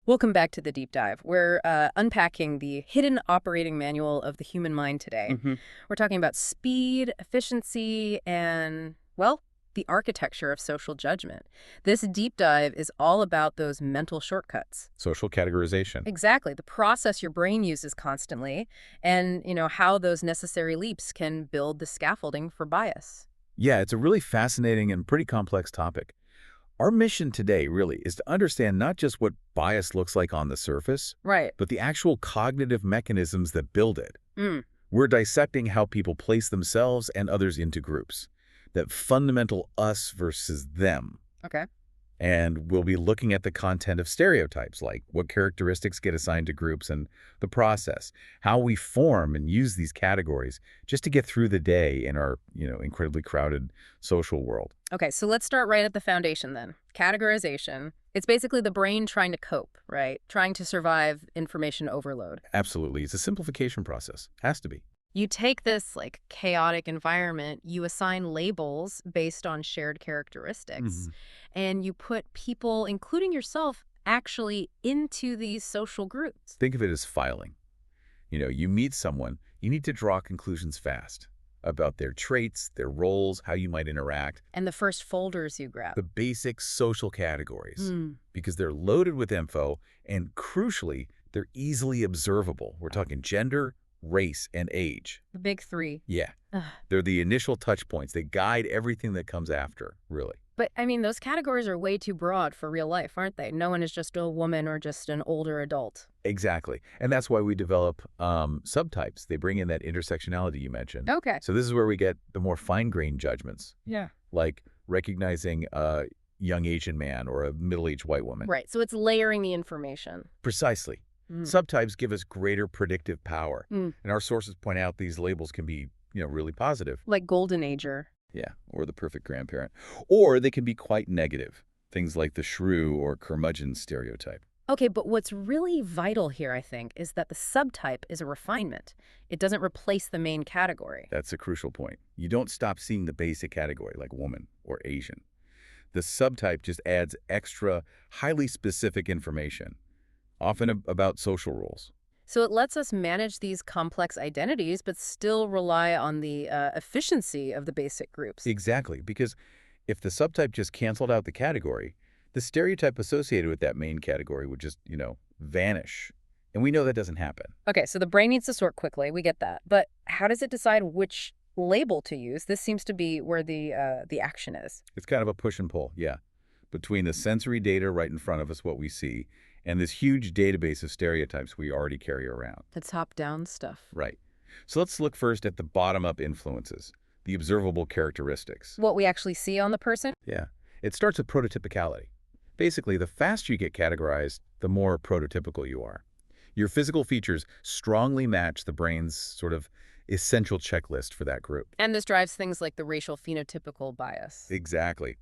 Welcome back to the deep dive. We're unpacking the hidden operating manual of the human mind today. We're talking about speed, efficiency, and, well, the architecture of social judgment. This deep dive is all about those mental shortcuts. Social categorization. Exactly, the process your brain uses constantly, and, how those necessary leaps can build the scaffolding for bias. Yeah, it's a really fascinating and pretty complex topic. Our mission today really is to understand not just what bias looks like on the surface, Right. but the actual cognitive mechanisms that build it. Mm. We're dissecting how people place themselves and others into groups, that fundamental us versus them. Okay. And we'll be looking at the content of stereotypes, like what characteristics get assigned to groups and the process, how we form and use these categories just to get through the day in our, incredibly crowded social world. Okay, so let's start right at the foundation then. Categorization. It's basically the brain trying to cope, right? Trying to survive information overload. Absolutely. It's a simplification process. Has to be. You take this chaotic environment, you assign labels based on shared characteristics, and you put people, including yourself, actually into these social groups. Think of it as filing. You meet someone, you need to draw conclusions fast about their traits, their roles, how you might interact. And the first folders you grab. The basic social categories, Mm. because they're loaded with info and, crucially, they're easily observable. We're talking gender, race, and age. The big three. Yeah. Ugh. They're the initial touch points. They guide everything that comes after, really. But, those categories are way too broad for real life, aren't they? No one is just a woman or just an older adult. Exactly. And that's why we develop subtypes. They bring in that intersectionality you mentioned. Okay. So this is where we get the more fine-grained judgments, Yeah. like recognizing a young Asian man or a middle-aged white woman. Right, so it's layering the information. Precisely. Mm. Subtypes give us greater predictive power. Mm. And our sources point out these labels can be, really positive. Like golden ager. Yeah, or the perfect grandparent. Or they can be quite negative. Things like the shrew or curmudgeon stereotype. Okay, but what's really vital here, I think, is that the subtype is a refinement. It doesn't replace the main category. That's a crucial point. You don't stop seeing the basic category, like woman or Asian. The subtype just adds extra, highly specific information, often about social roles. So it lets us manage these complex identities, but still rely on the efficiency of the basic groups. Exactly, because if the subtype just canceled out the category, the stereotype associated with that main category would just, vanish. And we know that doesn't happen. Okay, so the brain needs to sort quickly. We get that. But how does it decide which label to use? This seems to be where the action is. It's kind of a push and pull, yeah, between the sensory data right in front of us, what we see, and this huge database of stereotypes we already carry around. The top-down stuff. Right. So let's look first at the bottom-up influences, the observable characteristics. What we actually see on the person? Yeah. It starts with prototypicality. Basically, the faster you get categorized, the more prototypical you are. Your physical features strongly match the brain's sort of essential checklist for that group. And this drives things like the racial phenotypical bias. Exactly.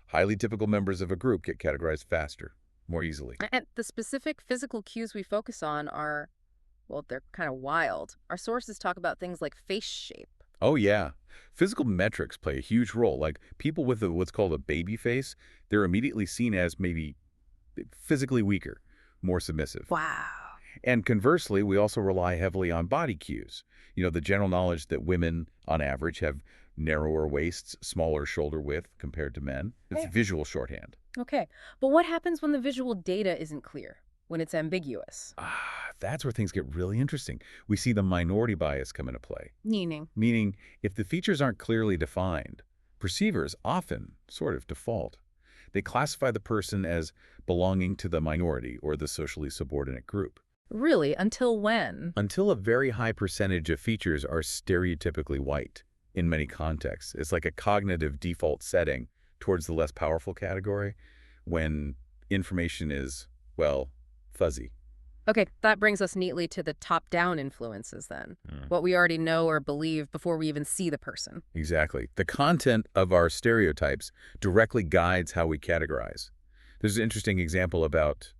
Highly typical members of a group get categorized faster, more easily. And the specific physical cues we focus on are, well, they're kind of wild. Our sources talk about things like face shape. Oh, yeah. Physical metrics play a huge role. Like people with what's called a baby face, they're immediately seen as maybe physically weaker, more submissive. Wow. And conversely, we also rely heavily on body cues. The general knowledge that women, on average, have narrower waists, smaller shoulder width compared to men. It's Yeah. visual shorthand. Okay. But what happens when the visual data isn't clear? When it's ambiguous? That's where things get really interesting. We see the minority bias come into play. Meaning, if the features aren't clearly defined, perceivers often sort of default. They classify the person as belonging to the minority or the socially subordinate group. Really? Until when? Until a very high percentage of features are stereotypically white in many contexts. It's like a cognitive default setting towards the less powerful category when information is, well, fuzzy. Okay, that brings us neatly to the top-down influences then. What we already know or believe before we even see the person. Exactly. The content of our stereotypes directly guides how we categorize. There's an interesting example about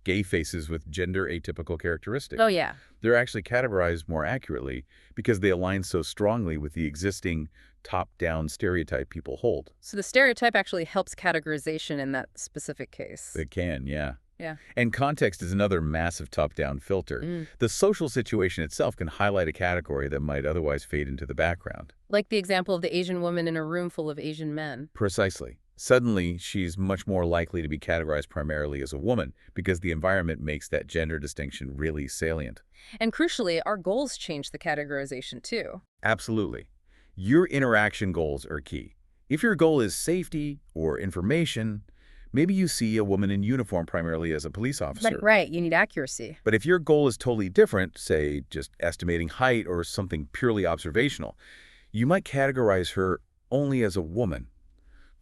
gay faces with gender atypical characteristics. Oh, yeah. They're actually categorized more accurately because they align so strongly with the existing top-down stereotype people hold. So the stereotype actually helps categorization in that specific case. It can, yeah. Yeah. And context is another massive top-down filter. The social situation itself can highlight a category that might otherwise fade into the background. Like the example of the Asian woman in a room full of Asian men. Precisely. Suddenly, she's much more likely to be categorized primarily as a woman because the environment makes that gender distinction really salient. And crucially, our goals change the categorization too. Absolutely. Your interaction goals are key. If your goal is safety or information, maybe you see a woman in uniform primarily as a police officer. Right. You need accuracy. But if your goal is totally different, say just estimating height or something purely observational, you might categorize her only as a woman.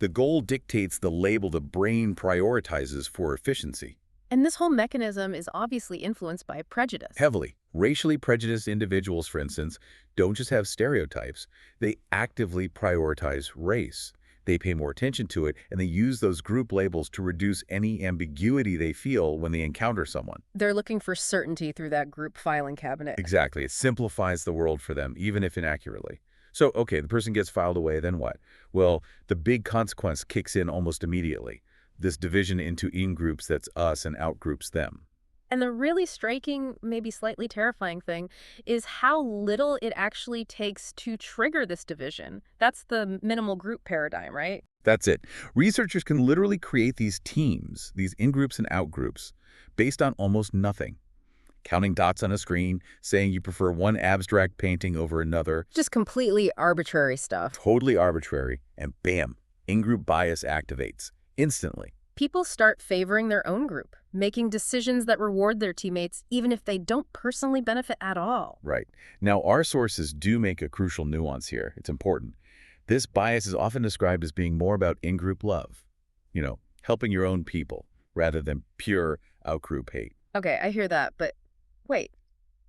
The goal dictates the label the brain prioritizes for efficiency. And this whole mechanism is obviously influenced by prejudice. Heavily. Racially prejudiced individuals, for instance, don't just have stereotypes. They actively prioritize race. They pay more attention to it, and they use those group labels to reduce any ambiguity they feel when they encounter someone. They're looking for certainty through that group filing cabinet. Exactly. It simplifies the world for them, even if inaccurately. So, okay, the person gets filed away, then what? Well, the big consequence kicks in almost immediately. This division into ingroups that's us and outgroups them. And the really striking, maybe slightly terrifying thing is how little it actually takes to trigger this division. That's the minimal group paradigm, right? That's it. Researchers can literally create these teams, these ingroups and outgroups, based on almost nothing. Counting dots on a screen, saying you prefer one abstract painting over another. Just completely arbitrary stuff. Totally arbitrary. And bam, ingroup bias activates instantly. People start favoring their own group, making decisions that reward their teammates even if they don't personally benefit at all. Right. Now, our sources do make a crucial nuance here. It's important. This bias is often described as being more about in-group love. You know, helping your own people, rather than pure outgroup hate. Okay, I hear that, but wait.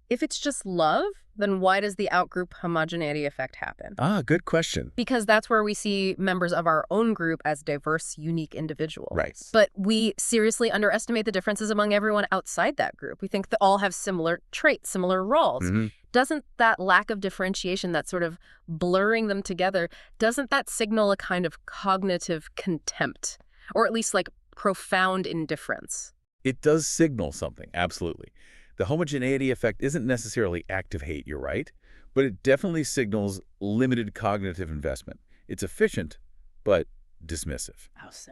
If it's just love, then why does the outgroup homogeneity effect happen? Ah, good question. Because that's where we see members of our own group as diverse, unique individuals. Right. But we seriously underestimate the differences among everyone outside that group. We think they all have similar traits, similar roles. Doesn't that lack of differentiation, that sort of blurring them together, doesn't that signal a kind of cognitive contempt? Or at least like profound indifference? It does signal something, absolutely. The homogeneity effect isn't necessarily active hate, you're right, but it definitely signals limited cognitive investment. It's efficient, but dismissive. How so?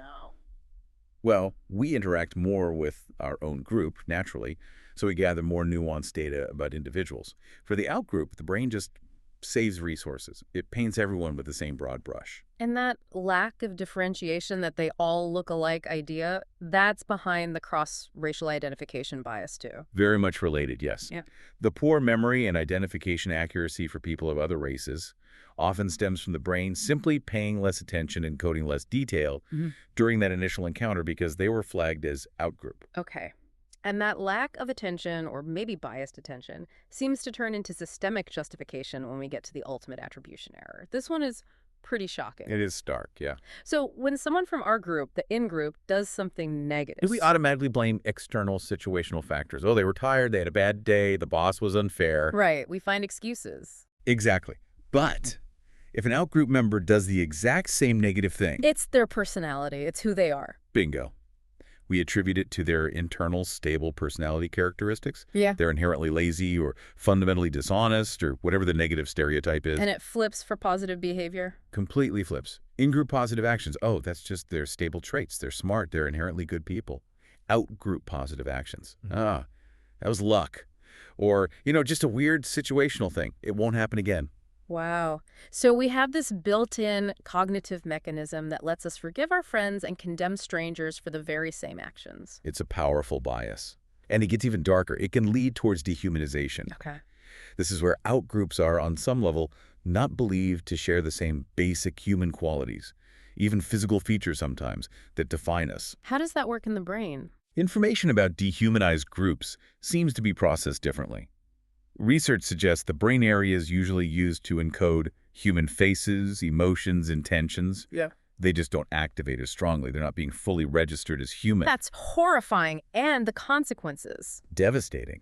Well, we interact more with our own group, naturally, so we gather more nuanced data about individuals. For the outgroup, the brain just saves resources. It paints everyone with the same broad brush. And that lack of differentiation, that they all look alike idea, that's behind the cross-racial identification bias too. Very much related, yes. Yeah. The poor memory and identification accuracy for people of other races often stems from the brain simply paying less attention and coding less detail during that initial encounter because they were flagged as outgroup. Okay. And that lack of attention, or maybe biased attention, seems to turn into systemic justification when we get to the ultimate attribution error. This one is pretty shocking. It is stark, yeah. So when someone from our group, the in-group, does something negative... Do we automatically blame external situational factors? Oh, they were tired, they had a bad day, the boss was unfair. Right, we find excuses. Exactly. But if an outgroup member does the exact same negative thing... It's their personality, it's who they are. Bingo. We attribute it to their internal, stable personality characteristics. Yeah. They're inherently lazy or fundamentally dishonest or whatever the negative stereotype is. And it flips for positive behavior? Completely flips. In-group positive actions. Oh, that's just their stable traits. They're smart. They're inherently good people. Out-group positive actions. Ah, that was luck. Or, you know, just a weird situational thing. It won't happen again. Wow. So we have this built-in cognitive mechanism that lets us forgive our friends and condemn strangers for the very same actions. It's a powerful bias. And it gets even darker. It can lead towards dehumanization. Okay. This is where outgroups are, on some level, not believed to share the same basic human qualities, even physical features sometimes, that define us. How does that work in the brain? Information about dehumanized groups seems to be processed differently. Research suggests the brain areas usually used to encode human faces, emotions, intentions. Yeah. They just don't activate as strongly. They're not being fully registered as human. That's horrifying, and the consequences. Devastating.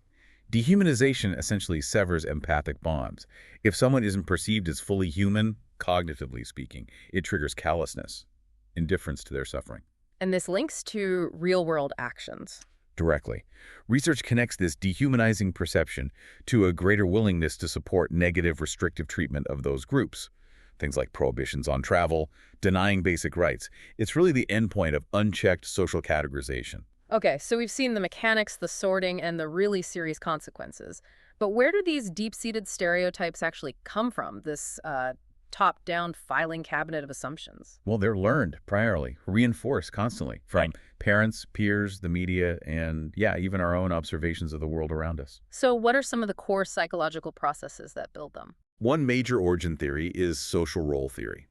Dehumanization essentially severs empathic bonds. If someone isn't perceived as fully human, cognitively speaking, it triggers callousness, indifference to their suffering. And this links to real-world actions. Directly. Research connects this dehumanizing perception to a greater willingness to support negative restrictive treatment of those groups. Things like prohibitions on travel, denying basic rights. It's really the endpoint of unchecked social categorization. Okay, so we've seen the mechanics, the sorting, and the really serious consequences. But where do these deep-seated stereotypes actually come from, this top-down filing cabinet of assumptions? Well, they're learned primarily, reinforced constantly from parents, peers, the media, and yeah, even our own observations of the world around us. So what are some of the core psychological processes that build them? One major origin theory is social role theory.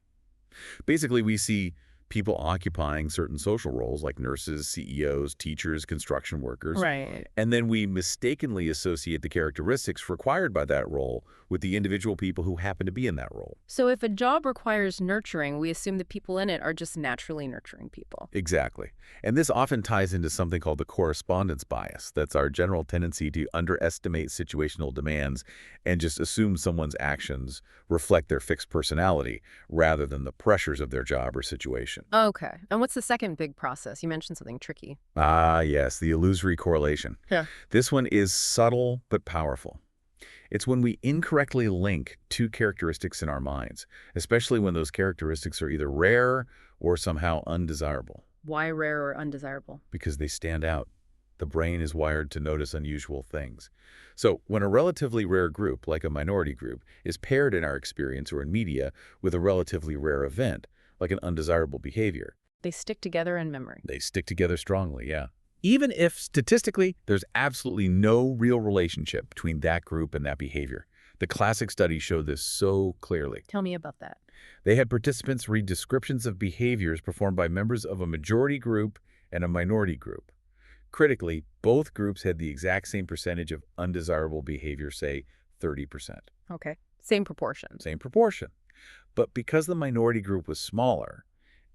Basically, we see people occupying certain social roles like nurses, CEOs, teachers, construction workers. Right. And then we mistakenly associate the characteristics required by that role with the individual people who happen to be in that role. So if a job requires nurturing, we assume the people in it are just naturally nurturing people. Exactly. And this often ties into something called the correspondence bias. That's our general tendency to underestimate situational demands and just assume someone's actions reflect their fixed personality rather than the pressures of their job or situation. Okay. And what's the second big process? You mentioned something tricky. Ah, yes, the illusory correlation. Yeah. This one is subtle but powerful. It's when we incorrectly link two characteristics in our minds, especially when those characteristics are either rare or somehow undesirable. Why rare or undesirable? Because they stand out. The brain is wired to notice unusual things. So when a relatively rare group, like a minority group, is paired in our experience or in media with a relatively rare event, like an undesirable behavior, They stick together in memory. they stick together strongly, yeah. Even if, statistically, there's absolutely no real relationship between that group and that behavior. The classic studies show this so clearly. Tell me about that. They had participants read descriptions of behaviors performed by members of a majority group and a minority group. Critically, both groups had the exact same percentage of undesirable behavior, say 30%. Okay. Same proportion. Same proportion. But because the minority group was smaller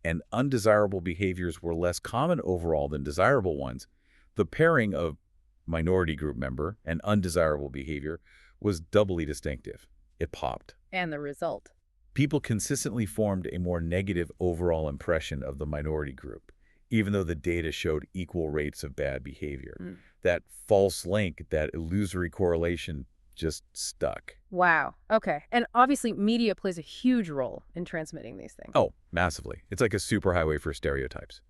and undesirable behaviors were less common overall than desirable ones, the pairing of minority group member and undesirable behavior was doubly distinctive. It popped. And the result? People consistently formed a more negative overall impression of the minority group, even though the data showed equal rates of bad behavior. That false link, that illusory correlation just stuck. Wow. Okay. And obviously media plays a huge role in transmitting these things. Oh, massively. It's like a superhighway for stereotypes.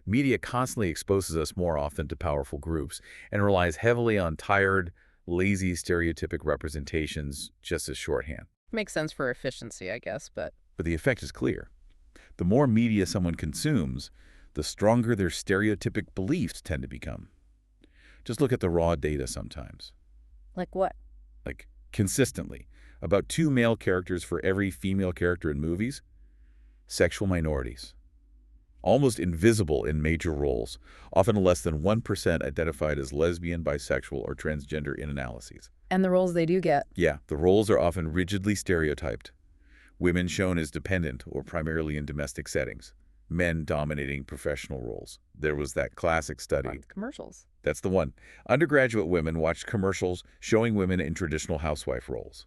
Media constantly exposes us more often to powerful groups and relies heavily on tired, lazy stereotypic representations just as shorthand. Makes sense for efficiency, I guess, but But the effect is clear. The more media someone consumes, the stronger their stereotypic beliefs tend to become. Just look at the raw data sometimes. like what? Like, consistently, about 2 male characters for every female character in movies, sexual minorities. Almost invisible in major roles, often less than 1% identified as lesbian, bisexual, or transgender in analyses. And the roles they do get. Yeah, the roles are often rigidly stereotyped. Women shown as dependent or primarily in domestic settings. Men dominating professional roles. There was that classic study. Commercials. That's the one. Undergraduate women watched commercials showing women in traditional housewife roles.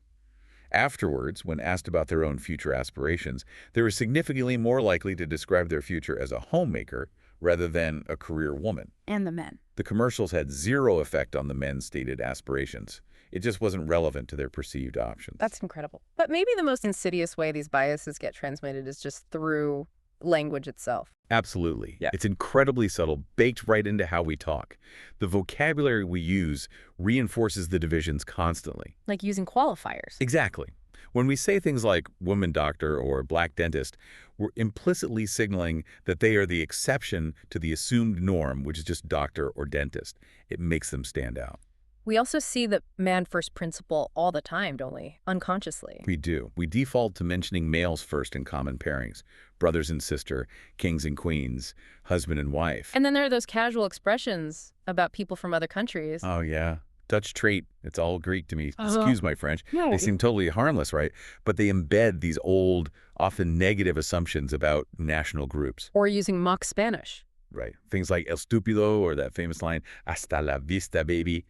Afterwards, when asked about their own future aspirations, they were significantly more likely to describe their future as a homemaker rather than a career woman. And the men. The commercials had zero effect on the men's stated aspirations. It just wasn't relevant to their perceived options. That's incredible. But maybe the most insidious way these biases get transmitted is just through language itself. Absolutely. Yeah. It's incredibly subtle, baked right into how we talk. The vocabulary we use reinforces the divisions constantly. Like using qualifiers. Exactly. When we say things like woman doctor or black dentist, we're implicitly signaling that they are the exception to the assumed norm, which is just doctor or dentist. It makes them stand out. We also see the man-first principle all the time, don't we? Unconsciously. We do. We default to mentioning males first in common pairings. Brothers and sister, kings and queens, husband and wife. And then there are those casual expressions about people from other countries. Oh, yeah. Dutch trait. It's all Greek to me. Excuse my French. No. They seem totally harmless, right? But they embed these old, often negative assumptions about national groups. Or using mock Spanish. Right. Things like el estúpido or that famous line, hasta la vista, baby.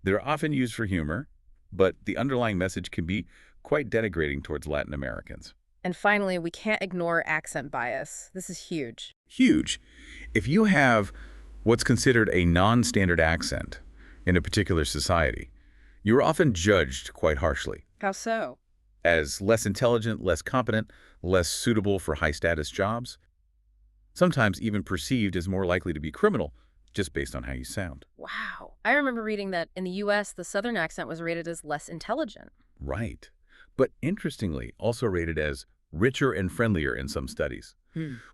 They're often used for humor, but the underlying message can be quite denigrating towards Latin Americans. And finally, we can't ignore accent bias. This is huge. Huge. If you have what's considered a non-standard accent in a particular society, you're often judged quite harshly How so? as less intelligent, less competent, less suitable for high-status jobs, sometimes even perceived as more likely to be criminal just based on how you sound. Wow. I remember reading that in the U.S., the Southern accent was rated as less intelligent. Right. But interestingly, also rated as richer and friendlier in some studies,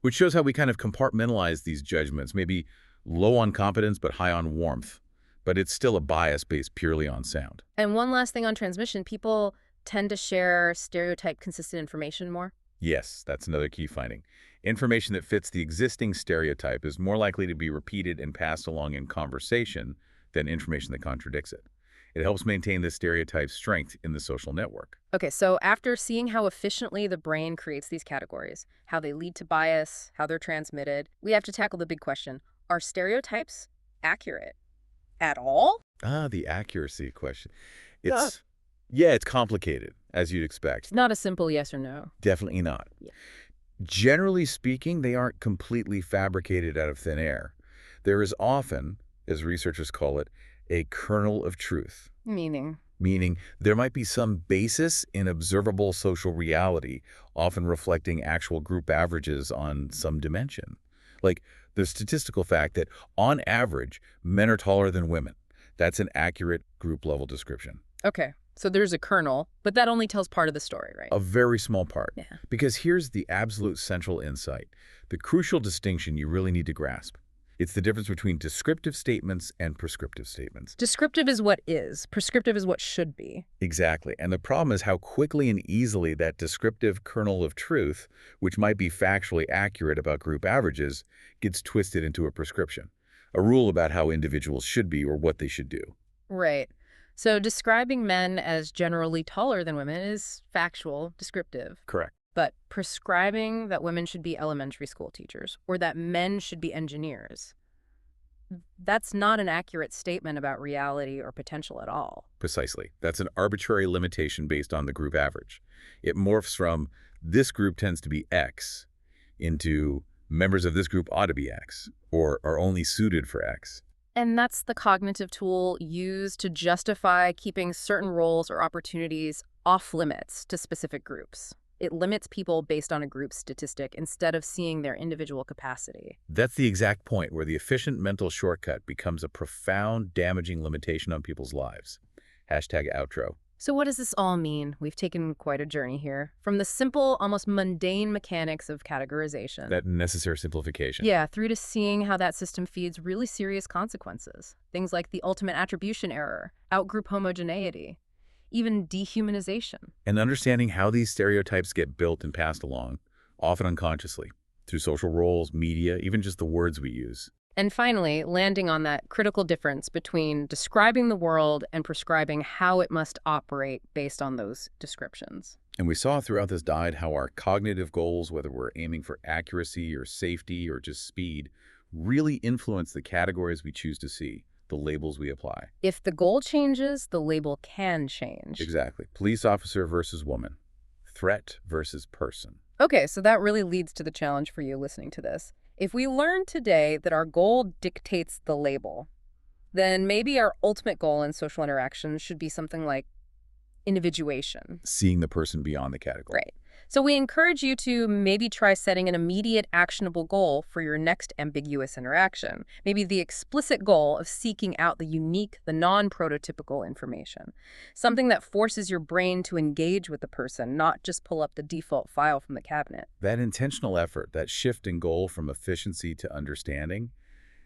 which shows how we kind of compartmentalize these judgments, maybe low on competence but high on warmth. But it's still a bias based purely on sound. And one last thing on transmission, people tend to share stereotype-consistent information more. Yes, that's another key finding. Information that fits the existing stereotype is more likely to be repeated and passed along in conversation than information that contradicts it. It helps maintain the stereotype's strength in the social network. Okay, so after seeing how efficiently the brain creates these categories, how they lead to bias, how they're transmitted, we have to tackle the big question. Are stereotypes accurate at all? The accuracy question. It's complicated, as you'd expect. It's not a simple yes or no. Definitely not. Yeah. Generally speaking, they aren't completely fabricated out of thin air. There is often, as researchers call it, a kernel of truth. Meaning There might be some basis in observable social reality, often reflecting actual group averages on some dimension. Like the statistical fact that, on average, men are taller than women. That's an accurate group-level description. Okay, so there's a kernel, but that only tells part of the story, right? A very small part. Yeah. Because here's the absolute central insight, the crucial distinction you really need to grasp. It's the difference between descriptive statements and prescriptive statements. Descriptive is what is. Prescriptive is what should be. Exactly. And the problem is how quickly and easily that descriptive kernel of truth, which might be factually accurate about group averages, gets twisted into a prescription, a rule about how individuals should be or what they should do. Right. So describing men as generally taller than women is factual, descriptive. Correct. But prescribing that women should be elementary school teachers or that men should be engineers, that's not an accurate statement about reality or potential at all. Precisely. That's an arbitrary limitation based on the group average. It morphs from this group tends to be X into members of this group ought to be X or are only suited for X. And that's the cognitive tool used to justify keeping certain roles or opportunities off limits to specific groups. It limits people based on a group statistic instead of seeing their individual capacity. That's the exact point where the efficient mental shortcut becomes a profound, damaging limitation on people's lives. #outro. So what does this all mean? We've taken quite a journey here. From the simple, almost mundane mechanics of categorization. That necessary simplification. Yeah, through to seeing how that system feeds really serious consequences. Things like the ultimate attribution error, outgroup homogeneity, even dehumanization. And understanding how these stereotypes get built and passed along, often unconsciously, through social roles, media, even just the words we use. And finally, landing on that critical difference between describing the world and prescribing how it must operate based on those descriptions. And we saw throughout this guide how our cognitive goals, whether we're aiming for accuracy or safety or just speed, really influence the categories we choose to see, the labels we apply. If the goal changes, the label can change. Exactly. Police officer versus woman. Threat versus person. Okay, so that really leads to the challenge for you listening to this. If we learn today that our goal dictates the label, then maybe our ultimate goal in social interactions should be something like individuation. Seeing the person beyond the category. Right. So we encourage you to maybe try setting an immediate actionable goal for your next ambiguous interaction. Maybe the explicit goal of seeking out the unique, the non-prototypical information. Something that forces your brain to engage with the person, not just pull up the default file from the cabinet. That intentional effort, that shift in goal from efficiency to understanding,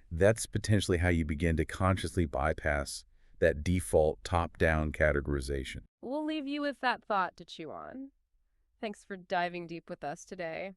that's potentially how you begin to consciously bypass that default top-down categorization. We'll leave you with that thought to chew on. Thanks for diving deep with us today.